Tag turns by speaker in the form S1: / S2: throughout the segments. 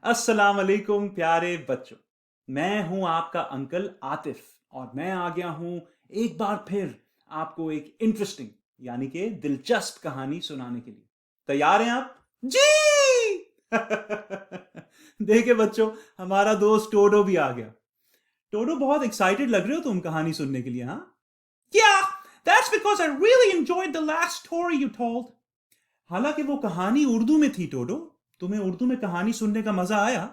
S1: السلام علیکم پیارے بچوں، میں ہوں آپ کا انکل عاطف اور میں آ گیا ہوں ایک بار پھر آپ کو ایک انٹرسٹنگ یعنی کہ دلچسپ کہانی سنانے کے لیے۔ تیار ہیں آپ؟ جی! دیکھیں بچوں، ہمارا دوست ٹوڈو بھی آ گیا۔ ٹوڈو بہت ایکسائٹڈ لگ رہے ہو تم کہانی سننے کے لیے، ہاں؟ Yeah, that's because I really enjoyed the last story you told. حالانکہ وہ کہانی اردو میں تھی ٹوڈو، تمہیں اردو میں کہانی سننے کا مزہ آیا؟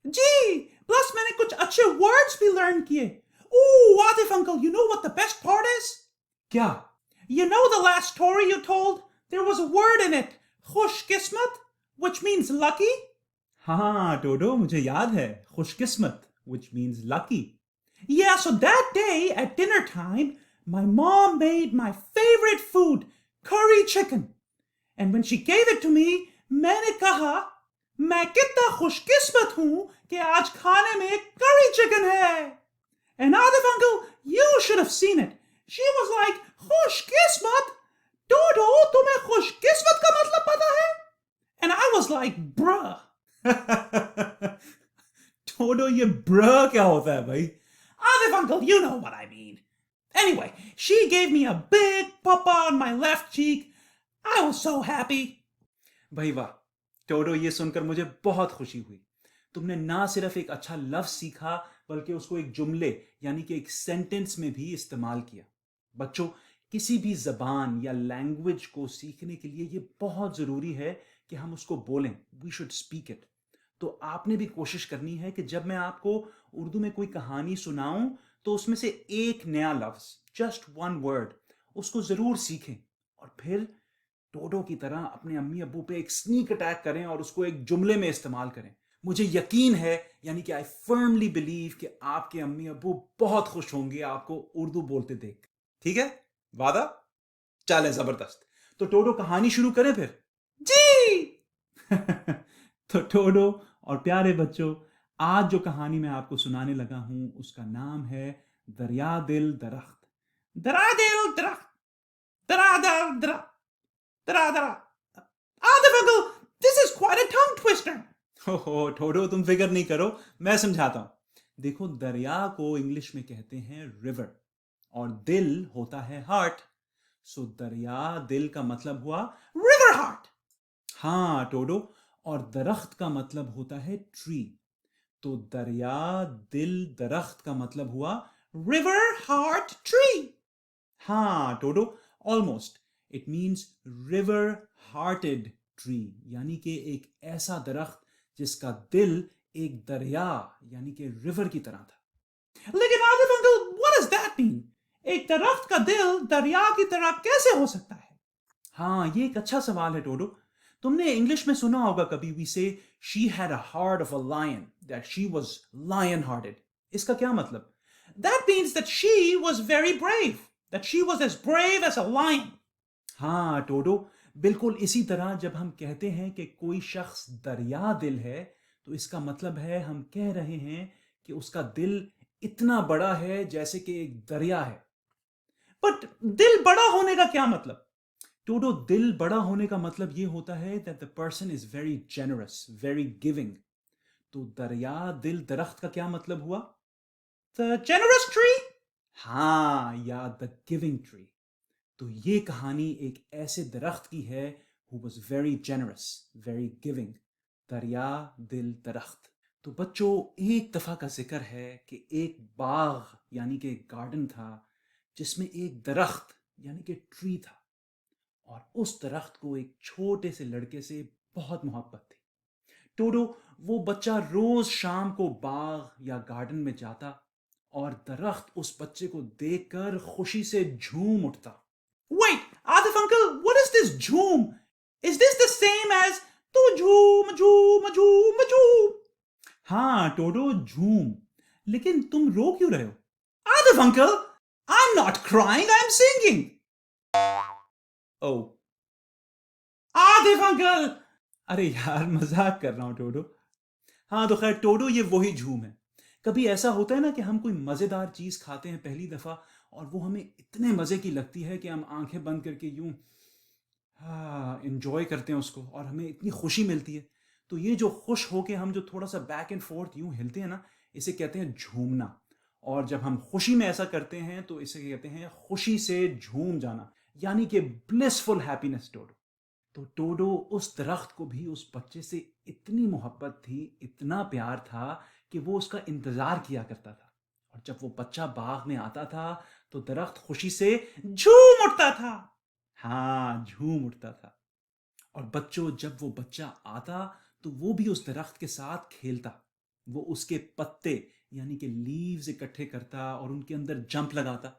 S1: جی، پلس میں نے کچھ اچھے ورڈز بھی لرن کیے۔ Oh Atif uncle, you know what the best part is؟ کیا؟ You know the last story you told? There was a word in it, خوش قسمت, which means lucky. ہاں ٹوڈو، مجھے یاد ہے، خوش قسمت which means lucky. Yeah, so that day at dinner time, my mom made my favorite food, curry chicken. And when she gave it to me, میں نے کہا میں کتنا خوش قسمت ہوں کہ آج کھانے میں کری چکن ہے. And Adif uncle, you should have seen it. She was like, خوش قسمت؟ ٹوڈو تمہیں خوش قسمت کا مطلب پتا ہے؟ And I was like, bruh. Tudu یہ bruh کیا ہوتا ہے بھائی؟ Adif uncle, you know what I mean. Anyway, she gave me a big papa on my left cheek. I was so happy. بھائی واہ ٹوڈو، یہ سن کر مجھے بہت خوشی ہوئی۔ تم نے نہ صرف ایک اچھا لفظ سیکھا بلکہ اس کو ایک جملے یعنی کہ ایک سینٹنس میں بھی استعمال کیا۔ بچوں، کسی بھی زبان یا لینگویج کو سیکھنے کے لیے یہ بہت ضروری ہے کہ ہم اس کو بولیں۔ We should speak it. تو آپ نے بھی کوشش کرنی ہے کہ جب میں آپ کو اردو میں کوئی کہانی سناؤں تو اس میں سے ایک نیا لفظ، جسٹ ون ورڈ، اس کو ضرور سیکھیں اور پھر ٹوڈو کی طرح اپنے امی ابو پہ ایک سنیک اٹیک کریں اور اس کو ایک جملے میں استعمال کریں۔ مجھے یقین ہے، یعنی کہ آئی فرملی بلیو کہ آپ کے امی ابو بہت خوش ہوں گے آپ کو اردو بولتے دیکھ۔ ٹھیک ہے؟ وعدہ؟ چلیں زبردست۔ تو ٹوڈو کہانی شروع کریں پھر؟ جی! تو ٹوڈو اور پیارے بچوں، آج جو کہانی میں آپ کو سنانے لگا ہوں اس کا نام ہے دریا دل درخت۔ درا دل درخت، درا دل درخت، درا درا۔ Adif uncle, this is quite a tongue twister. ہو ٹھوڈو، تم فکر نہیں کرو، میں سمجھاتا ہوں۔ دیکھو، دریا کو انگلش میں کہتے ہیں ریور اور دل ہوتا ہے ہارٹ، سو دریا دل کا مطلب ہوا ریور ہارٹ۔ ہاں ٹوڈو، اور درخت کا مطلب ہوتا ہے ٹری، تو دریا دل درخت کا مطلب ہوا ریور ہارٹ ٹری۔ ہاں ٹوڈو، almost, it means river hearted tree, یعنی کہ ایک ایسا درخت جس کا دل ایک دریا یعنی کہ ریور کی طرح تھا۔ لیکن Atif uncle, what does that mean؟ ایک درخت کا دل دریا کی طرح کیسے ہو سکتا ہے؟ ہاں، یہ ایک اچھا سوال ہے ٹوڈو۔ تم نے انگلش میں سنا ہوگا کبھی وی سے she had a heart of a lion, that she was lion hearted۔ اس کا کیا مطلب؟ That means that she was very brave, that she was as brave as a lion۔ ہاں ٹوڈو، بالکل اسی طرح جب ہم کہتے ہیں کہ کوئی شخص دریا دل ہے تو اس کا مطلب ہے ہم کہہ رہے ہیں کہ اس کا دل اتنا بڑا ہے جیسے کہ ایک دریا ہے۔ بٹ دل بڑا ہونے کا کیا مطلب؟ ٹوڈو، دل بڑا ہونے کا مطلب یہ ہوتا ہے that the person is very generous, very giving۔ تو دریا دل درخت کا کیا مطلب ہوا؟ The generous tree؟ ہاں، یا the giving tree۔ تو یہ کہانی ایک ایسے درخت کی ہے who was very generous, very giving، دریا دل درخت۔ تو بچوں، ایک دفعہ کا ذکر ہے کہ ایک باغ یعنی کہ گارڈن تھا جس میں ایک درخت یعنی کہ ٹری تھا، اور اس درخت کو ایک چھوٹے سے لڑکے سے بہت محبت تھی۔ ٹوڈو، وہ بچہ روز شام کو باغ یا گارڈن میں جاتا اور درخت اس بچے کو دیکھ کر خوشی سے جھوم اٹھتا۔ Wait, Adif uncle, what is this jhoom? Is this the same as تو جھوم جھوم جھوم جھوم؟ ہاں ٹوڈو، جھوم۔ لیکن تم رو کیوں رہے ہو؟ Adif uncle, I'm not crying, I'm singing. Oh. Adif uncle! ارے یار، مذاق کر رہا ہوں ٹوڈو۔ ہاں تو خیر ٹوڈو، یہ وہی جھوم ہے۔ کبھی ایسا ہوتا ہے نا کہ ہم کوئی مزیدار چیز کھاتے ہیں پہلی دفعہ اور وہ ہمیں اتنے مزے کی لگتی ہے کہ ہم آنکھیں بند کر کے یوں انجوائے کرتے ہیں اس کو اور ہمیں اتنی خوشی ملتی ہے۔ تو یہ جو خوش ہو کے ہم جو تھوڑا سا بیک اینڈ فورتھ یوں ہلتے ہیں نا، اسے کہتے ہیں جھومنا. اور جب ہم خوشی میں ایسا کرتے ہیں تو اسے کہتے ہیں خوشی سے جھوم جانا، یعنی کہ بلسفل ہیپینس. تو ٹوڈو اس درخت کو بھی اس بچے سے اتنی محبت تھی، اتنا پیار تھا کہ وہ اس کا انتظار کیا کرتا تھا. اور جب وہ بچہ باغ میں آتا تھا تو درخت خوشی سے جھوم اٹھتا تھا. ہاں، جھوم اٹھتا تھا. اور بچوں، جب وہ بچہ آتا تو وہ بھی اس درخت کے ساتھ کھیلتا. وہ اس کے پتے یعنی کہ لیوز اکٹھے کرتا اور ان کے اندر جمپ لگاتا.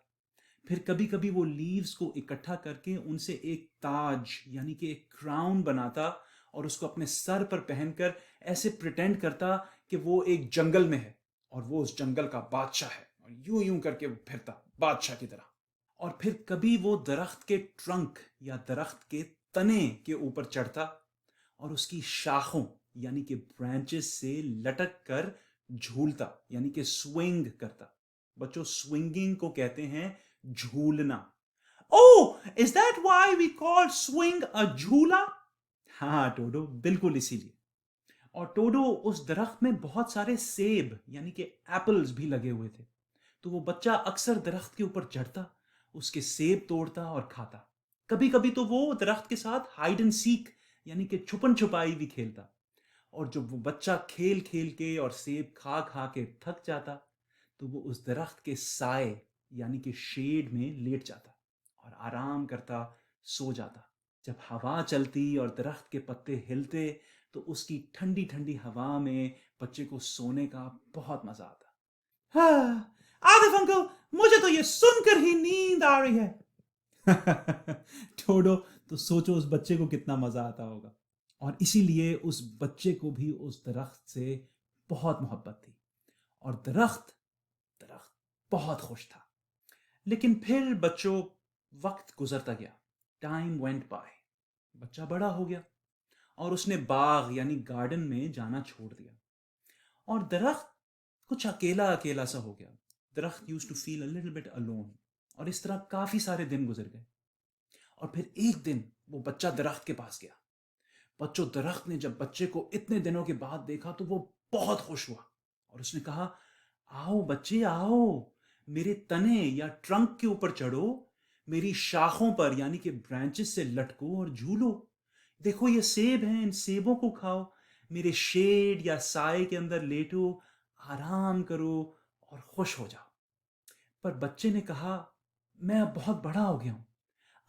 S1: پھر کبھی کبھی وہ لیوز کو اکٹھا کر کے ان سے ایک تاج یعنی کہ ایک کراؤن بناتا اور اس کو اپنے سر پر پہن کر ایسے پریٹینڈ کرتا کہ وہ ایک جنگل میں ہے اور وہ اس جنگل کا بادشاہ ہے، اور یوں یوں کر کے وہ پھرتا بادشاہ کی طرح. اور پھر کبھی وہ درخت کے ٹرنک یا درخت کے تنے کے اوپر چڑھتا اور اس کی شاخوں یعنی کہ برانچز سے لٹک کر جھولتا، یعنی کہ سوئنگ کرتا. بچوں، سوئنگنگ کو کہتے ہیں جھولنا. Oh, is that why we call swing a جھولا؟ ہاں ٹوڈو، بالکل اسی لیے. اور ٹوڈو، اس درخت میں بہت سارے سیب یعنی کہ ایپلز بھی لگے ہوئے تھے. تو وہ بچہ اکثر درخت کے اوپر چڑھتا، اس کے سیب توڑتا اور کھاتا. کبھی کبھی تو وہ درخت کے ساتھ ہائیڈ اینڈ سیک یعنی کہ چھپن چھپائی بھی کھیلتا. اور جب وہ بچہ کھیل کھیل کے اور سیب کھا کھا کے تھک جاتا تو وہ اس درخت کے سائے یعنی کہ شیڈ میں لیٹ جاتا اور آرام کرتا، سو جاتا. جب ہوا چلتی اور درخت کے پتے ہلتے تو اس کی ٹھنڈی ٹھنڈی ہوا میں بچے کو سونے کا بہت مزہ آتا. ہاں عاطف انکل، مجھے تو یہ سن کر ہی نیند آ رہی ہے. چھوڑو، تو سوچو اس بچے کو کتنا مزہ آتا ہوگا. اور اسی لیے اس بچے کو بھی اس درخت سے بہت محبت تھی اور درخت بہت خوش تھا. لیکن پھر بچوں، وقت گزرتا گیا. Time went by. بچہ بڑا ہو گیا اور اس نے باغ یعنی گارڈن میں جانا چھوڑ دیا اور درخت کچھ اکیلا اکیلا سا ہو گیا. درخت used to feel a little bit alone. اور اس طرح کافی سارے دن گزر گئے. اور پھر ایک دن وہ بچہ درخت کے پاس گیا. بچوں، درخت نے جب بچے کو اتنے دنوں کے بعد دیکھا تو وہ بہت خوش ہوا اور اس نے کہا، آؤ بچے آؤ، میرے تنے یا ٹرنک کے اوپر چڑھو، میری شاخوں پر یعنی کہ برانچز سے لٹکو اور جھولو. دیکھو یہ سیب ہیں، ان سیبوں کو کھاؤ، میرے شیڈ یا سائے کے اندر لیٹو، آرام کرو اور خوش ہو جاؤ. پر بچے نے کہا، میں اب بہت بڑا ہو گیا ہوں،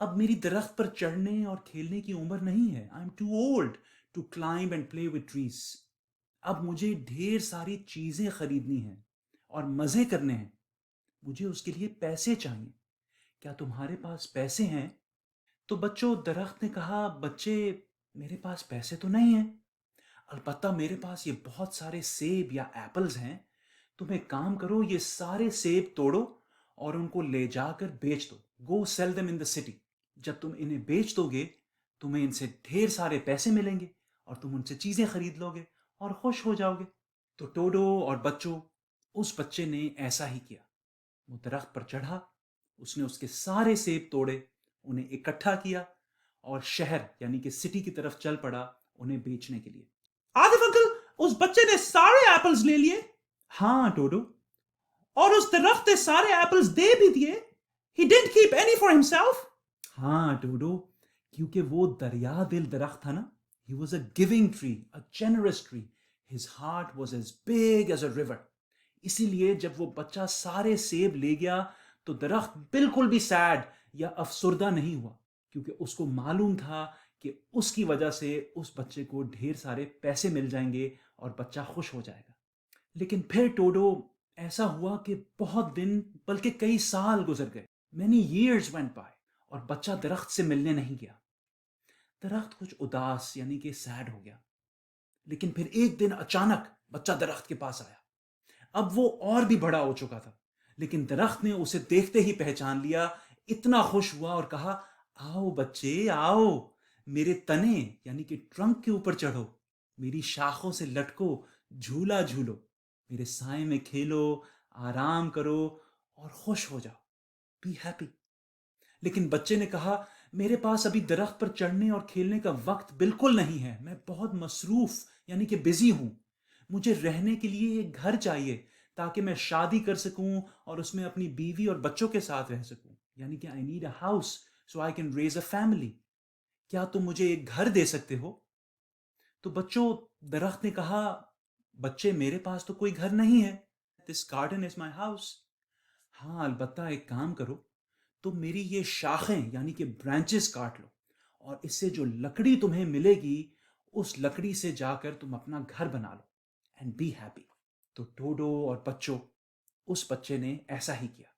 S1: اب میری درخت پر چڑھنے اور کھیلنے کی عمر نہیں ہے. I am too old to climb and play with trees. اب مجھے ڈھیر ساری چیزیں خریدنی ہیں اور مزے کرنے ہیں. مجھے اس کے لیے پیسے چاہیے. کیا تمہارے پاس پیسے ہیں؟ تو بچوں، درخت نے کہا، بچے، میرے پاس پیسے تو نہیں ہیں، البتہ میرے پاس یہ بہت سارے سیب یا ایپلز ہیں. تم ایک کام کرو، یہ سارے سیب توڑو اور ان کو لے جا کر بیچ دو. Go sell them in the city. جب تم انہیں بیچ دو گے تمہیں ان سے ڈھیر سارے پیسے ملیں گے اور تم ان سے چیزیں خرید لو گے اور خوش ہو جاؤ گے. تو ٹوڈو اور بچوں، اس بچے نے ایسا ہی کیا. وہ درخت پر چڑھا، اس نے اس کے سارے سیب توڑے، انہیں اکٹھا کیا اور شہر یعنی کہ سٹی کی طرف چل پڑا انہیں بیچنے کے لیے. عاطف انکل، اس بچے نے سارے ایپلز لے لیے؟ ہاں ٹوڈو. اور اس درخت نے سارے ایپلز دے بھی دیے؟ He didn't keep any for himself? ہاں ٹوڈو، کیونکہ وہ دریا دل درخت تھا نا. He was a giving tree, a generous tree. His heart was as big as a river. اسی لیے جب وہ بچہ سارے سیب لے گیا تو درخت بالکل بھی سیڈ یا افسردہ نہیں ہوا، کیونکہ اس کو معلوم تھا کہ اس کی وجہ سے اس بچے کو ڈھیر سارے پیسے مل جائیں گے اور بچہ خوش ہو جائے گا. لیکن پھر ٹوڈو، ایسا ہوا کہ بہت دن بلکہ کئی سال گزر گئے. Many years went by اور بچہ درخت سے ملنے نہیں گیا. درخت کچھ اداس یعنی کہ سیڈ ہو گیا. لیکن پھر ایک دن اچانک بچہ درخت کے پاس آیا. اب وہ اور بھی بڑا ہو چکا تھا، لیکن درخت نے اسے دیکھتے ہی پہچان لیا، اتنا خوش ہوا اور کہا، آؤ بچے آؤ، میرے تنے یعنی کہ ٹرنک کے اوپر چڑھو، میری شاخوں سے لٹکو، جھولا جھولو، میرے سائے میں کھیلو، آرام کرو اور خوش ہو جاؤ. Be happy. لیکن بچے نے کہا، میرے پاس ابھی درخت پر چڑھنے اور کھیلنے کا وقت بالکل نہیں ہے، میں بہت مصروف یعنی کہ بزی ہوں. مجھے رہنے کے لیے ایک گھر چاہیے تاکہ میں شادی کر سکوں اور اس میں اپنی بیوی اور بچوں کے ساتھ رہ سکوں. یعنی کہ I need a house so I can raise a family. کیا تم مجھے ایک گھر دے سکتے ہو؟ تو بچوں، درخت نے کہا، بچے میرے پاس تو کوئی گھر نہیں ہے. دس گارڈن از مائی ہاؤس. ہاں البتہ ایک کام کرو، تم میری یہ شاخیں یعنی کہ برانچز کاٹ لو اور اس سے جو لکڑی تمہیں ملے گی اس لکڑی سے جا کر تم اپنا گھر بنا لو اینڈ بی ہیپی. تو ٹوڈو اور بچوں، اس بچے نے ایسا ہی کیا.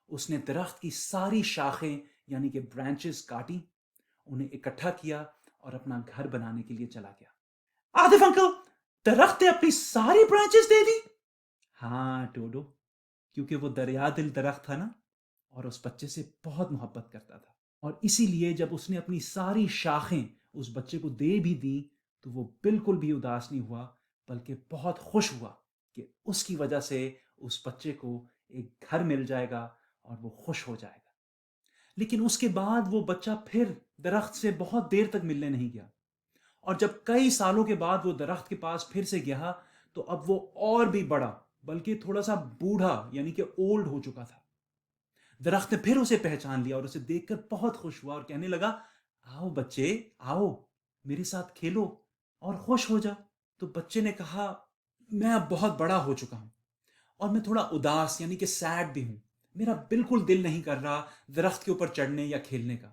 S1: اس نے درخت کی ساری شاخیں یعنی کہ برانچز کاٹی، انہیں اکٹھا کیا اور اپنا گھر بنانے کے لیے چلا گیا. آصف انکل، درخت نے اپنی ساری برانچز دے دی؟ ہاں ٹوڈو، کیونکہ وہ دریا دل درخت تھا نا، اور اس بچے سے بہت محبت کرتا تھا. اور اسی لیے جب اس نے اپنی ساری شاخیں اس بچے کو دے بھی دیں تو وہ بالکل بھی اداس نہیں ہوا، بلکہ بہت خوش ہوا کہ اس کی وجہ سے اس بچے کو ایک گھر مل جائے گا اور وہ خوش ہو جائے گا. لیکن اس کے بعد وہ بچہ پھر درخت سے بہت دیر تک ملنے نہیں گیا، اور جب کئی سالوں کے بعد وہ درخت کے پاس پھر سے گیا تو اب وہ اور بھی بڑا بلکہ تھوڑا سا بوڑھا یعنی کہ اولڈ ہو چکا تھا. درخت نے پھر اسے پہچان لیا اور اسے دیکھ کر بہت خوش ہوا اور کہنے لگا، آؤ بچے، آؤ میرے ساتھ کھیلو اور خوش ہو جا. تو بچے نے کہا، میں اب بہت بڑا ہو چکا ہوں اور میں تھوڑا اداس یعنی کہ سیڈ بھی ہوں. میرا بالکل دل نہیں کر رہا درخت کے اوپر چڑھنے یا کھیلنے کا.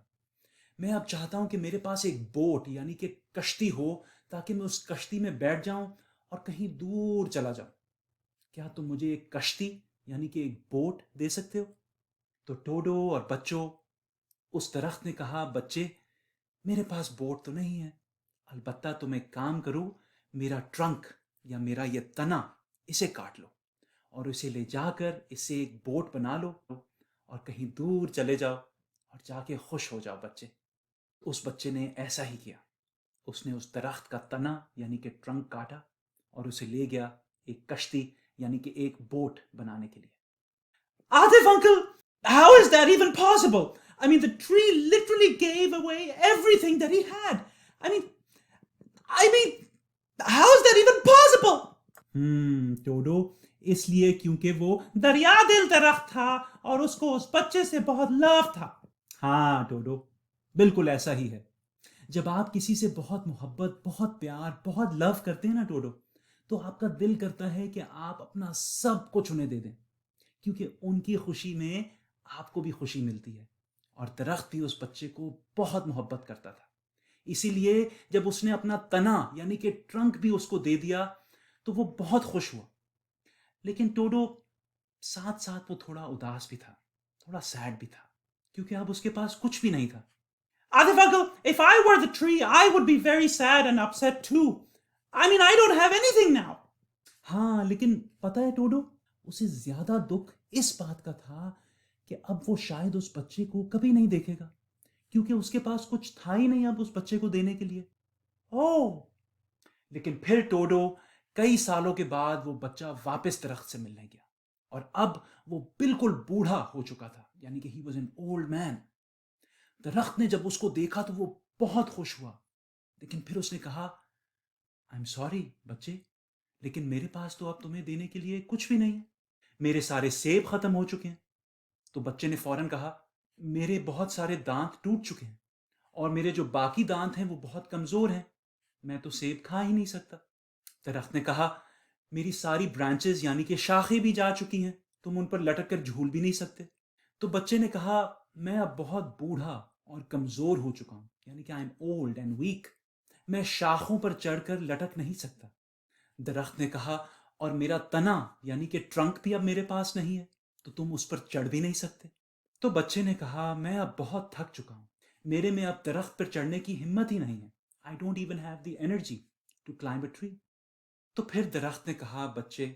S1: میں اب چاہتا ہوں کہ میرے پاس ایک بوٹ یعنی کہ کشتی ہو تاکہ میں اس کشتی میں بیٹھ جاؤں اور کہیں دور چلا جاؤں. کیا تم مجھے ایک کشتی یعنی کہ ایک بوٹ دے سکتے ہو؟ تو ٹوڈو اور بچوں، اس درخت نے کہا، بچے میرے پاس بوٹ تو نہیں ہے، البتہ تم ایک کام کرو، میرا ٹرنک یا میرا یہ تنا اسے کاٹ لو اور اسے لے جا کر اس سے ایک بوٹ بنا لو اور کہیں دور چلے جاؤ اور جا کے خوش ہو جاؤ بچے. اس بچے نے ایسا ہی کیا. اس نے اس درخت کا تنا یعنی کہ ٹرنک کاٹا اور اسے لے گیا ایک کشتی یعنی کہ ایک بوٹ بنانے کے لیے. Atif uncle, how is that even possible? I mean, the tree literally gave away everything that he had. I mean, how is that even possible? Tudu, اس لیے کیونکہ وہ دریا دل درخت تھا اور اس کو اس بچے سے بہت لو تھا. ہاں ٹوڈو، بالکل ایسا ہی ہے. جب آپ کسی سے بہت محبت، بہت پیار، بہت لو کرتے ہیں نا ٹوڈو، تو آپ کا دل کرتا ہے کہ آپ اپنا سب کچھ انہیں دے دیں، کیونکہ ان کی خوشی میں آپ کو بھی خوشی ملتی ہے. اور درخت بھی اس بچے کو بہت محبت کرتا تھا. اسی لیے جب اس نے اپنا تنا یعنی کہ ٹرنک بھی اس کو دے دیا تو وہ بہت خوش ہوا. لیکن ٹوڈو، ساتھ ساتھ وہ تھوڑا اداس بھی تھا، تھوڑا سیڈ بھی تھا، کیونکہ اب اس کے پاس کچھ بھی نہیں تھا. Atif uncle, if I were the tree, I would be very sad and upset too. I mean, I don't have anything now. ہاں لیکن پتہ ہے ٹوڈو، اسے زیادہ دکھ اس بات کا تھا کہ اب وہ شاید اس بچے کو کبھی نہیں دیکھے گا، کیونکہ اس کے پاس کچھ تھا ہی نہیں اب اس بچے کو دینے کے لیے. اوہ! لیکن پھر ٹوڈو کئی سالوں کے بعد وہ بچہ واپس درخت سے ملنے گیا اور اب وہ بالکل بوڑھا ہو چکا تھا، یعنی کہ he was an old man. درخت نے جب اس کو دیکھا تو وہ بہت خوش ہوا، لیکن پھر اس نے کہا، آئی ایم سوری بچے، لیکن میرے پاس تو اب تمہیں دینے کے لیے کچھ بھی نہیں. میرے سارے سیب ختم ہو چکے ہیں. تو بچے نے فوراً کہا، میرے بہت سارے دانت ٹوٹ چکے ہیں اور میرے جو باقی دانت ہیں وہ بہت کمزور ہیں، میں تو سیب کھا ہی نہیں سکتا. درخت نے کہا، میری ساری برانچز یعنی کہ شاخیں بھی جا چکی ہیں، تم ان پر لٹک کر جھول بھی نہیں سکتے. تو بچے نے کہا، میں اب بہت بوڑھا اور کمزور ہو چکا ہوں، یعنی کہ I am old and weak, میں شاخوں پر چڑھ کر لٹک نہیں سکتا. درخت نے کہا، اور میرا تنا یعنی کہ ٹرنک بھی اب میرے پاس نہیں ہے، تو تم اس پر چڑھ بھی نہیں سکتے. تو بچے نے کہا، میں اب بہت تھک چکا ہوں، میرے میں اب درخت پر چڑھنے کی ہمت ہی نہیں ہے. I don't even have the energy to climb a tree. تو پھر درخت نے کہا، بچے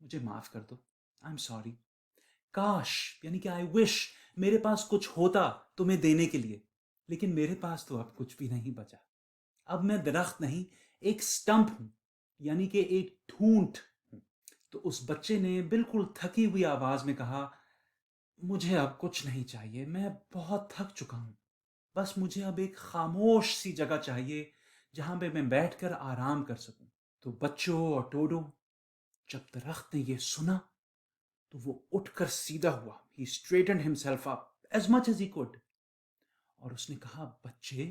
S1: مجھے معاف کر دو، I'm sorry. کاش یعنی کہ I wish میرے پاس کچھ ہوتا تمہیں دینے کے لیے، لیکن میرے پاس تو اب کچھ بھی نہیں بچا. اب میں درخت نہیں، ایک سٹمپ ہوں، یعنی کہ ایک ٹھونٹ ہوں. تو اس بچے نے بالکل تھکی ہوئی آواز میں کہا، مجھے اب کچھ نہیں چاہیے، میں بہت تھک چکا ہوں، بس مجھے اب ایک خاموش سی جگہ چاہیے جہاں پہ میں بیٹھ کر آرام کر سکوں. تو بچوں اور ٹوڈو، جب درخت نے یہ سنا تو وہ اٹھ کر سیدھا ہوا. He straightened himself up as much as he could. اور اس نے کہا بچے،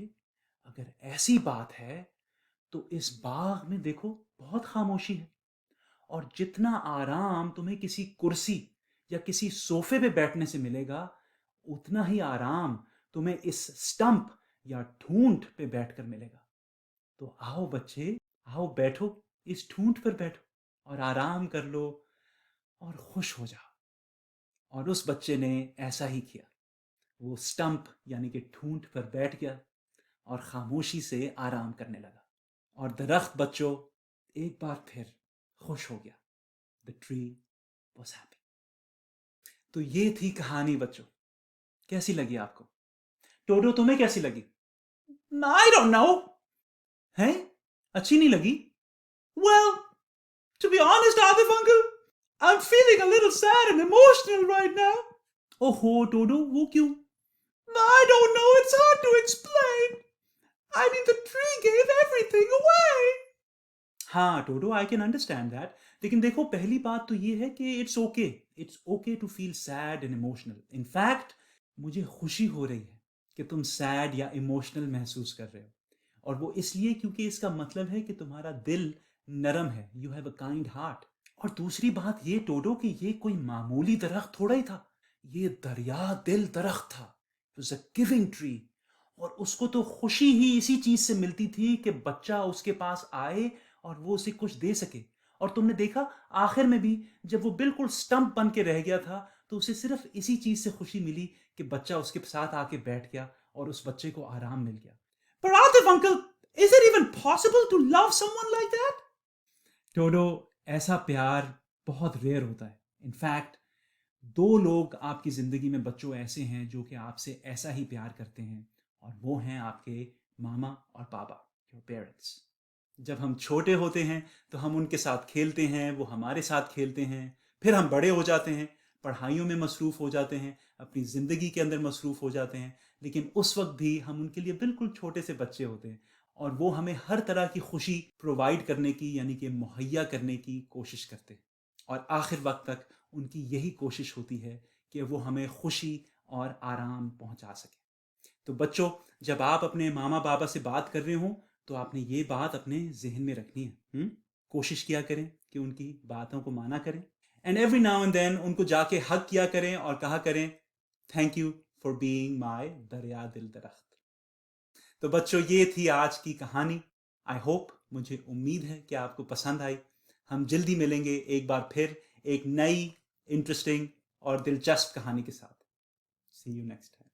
S1: اگر ایسی بات ہے تو اس باغ میں دیکھو بہت خاموشی ہے، اور جتنا آرام تمہیں کسی کرسی یا کسی صوفے پہ بیٹھنے سے ملے گا، اتنا ہی آرام تمہیں اس سٹمپ یا ٹھونٹ پہ بیٹھ کر ملے گا. تو آؤ بچے، آؤ بیٹھو، اس ٹھونٹ پر بیٹھو اور آرام کر لو اور خوش ہو جاؤ. اور اس بچے نے ایسا ہی کیا. وہ سٹمپ یعنی کہ ٹھونٹ پر بیٹھ گیا اور خاموشی سے آرام کرنے لگا. اور درخت بچوں ایک بار پھر خوش ہو گیا. The tree was happy. تو یہ تھی کہانی بچوں. کیسی لگی آپ کو؟ ٹوڈو تمہیں کیسی لگی؟ I don't know. ہیں؟ اچھی نہیں لگی؟ Well, to be honest, Arthur uncle, I'm feeling a little sad and emotional right now. اوہو ٹوڈو، وہ کیوں؟ I don't know, it's hard to explain. I mean, the tree gave everything away. ہاں ٹوڈو، I can understand that. لیکن دیکھو، پہلی بات تو یہ ہے کہ it's okay to feel sad and emotional. In fact مجھے خوشی ہو رہی ہے کہ تم سیڈ یا ایموشنل محسوس کر رہے ہو، اور وہ اس لیے کیونکہ اس کا مطلب ہے کہ تمہارا دل نرم ہے. You have a kind heart. اور دوسری بات یہ ٹوڈو کہ یہ کوئی معمولی درخت تھوڑا ہی تھا، یہ دریا دل درخت تھا. It was a giving tree. اور اس کو تو خوشی ہی اسی چیز سے ملتی تھی کہ بچہ اس کے پاس آئے اور وہ اسے کچھ دے سکے. اور تم نے دیکھا آخر میں بھی جب وہ بالکل سٹمپ بن کے رہ گیا تھا تو اسے صرف اسی چیز سے خوشی ملی کہ بچہ اس کے ساتھ آ کے بیٹھ گیا اور اس بچے کو آرام مل گیا. But Atif uncle, is it even possible to love someone like that? Tudu, ایسا پیار بہت ریئر ہوتا ہے. ان فیکٹ 2 لوگ آپ کی زندگی میں بچوں ایسے ہیں جو کہ آپ سے ایسا ہی پیار کرتے ہیں، اور وہ ہیں آپ کے ماما اور پاپا، your پیرنٹس. جب ہم چھوٹے ہوتے ہیں تو ہم ان کے ساتھ کھیلتے ہیں، وہ ہمارے ساتھ کھیلتے ہیں. پھر ہم بڑے ہو جاتے ہیں، پڑھائیوں میں مصروف ہو جاتے ہیں، اپنی زندگی کے اندر مصروف ہو جاتے ہیں. لیکن اس وقت بھی ہم ان کے لیے بالکل چھوٹے سے بچے ہوتے ہیں، اور وہ ہمیں ہر طرح کی خوشی پرووائڈ کرنے کی یعنی کہ مہیا کرنے کی کوشش کرتے ہیں. اور آخر وقت تک ان کی یہی کوشش ہوتی ہے کہ وہ ہمیں خوشی اور آرام پہنچا سکیں. تو بچوں، جب آپ اپنے ماما بابا سے بات کر رہے ہوں تو آپ نے یہ بات اپنے ذہن میں رکھنی ہے. کوشش کیا کریں کہ ان کی باتوں کو مانا کریں. And every now and then ان کو جا کے ہگ کیا کریں اور کہا کریں thank you for being my دریا دل درخت. تو بچوں، یہ تھی آج کی کہانی. آئی ہوپ، مجھے امید ہے کہ آپ کو پسند آئی. ہم جلدی ملیں گے ایک بار پھر ایک نئی انٹرسٹنگ اور دلچسپ کہانی کے ساتھ. سی یو نیکسٹ ٹائم.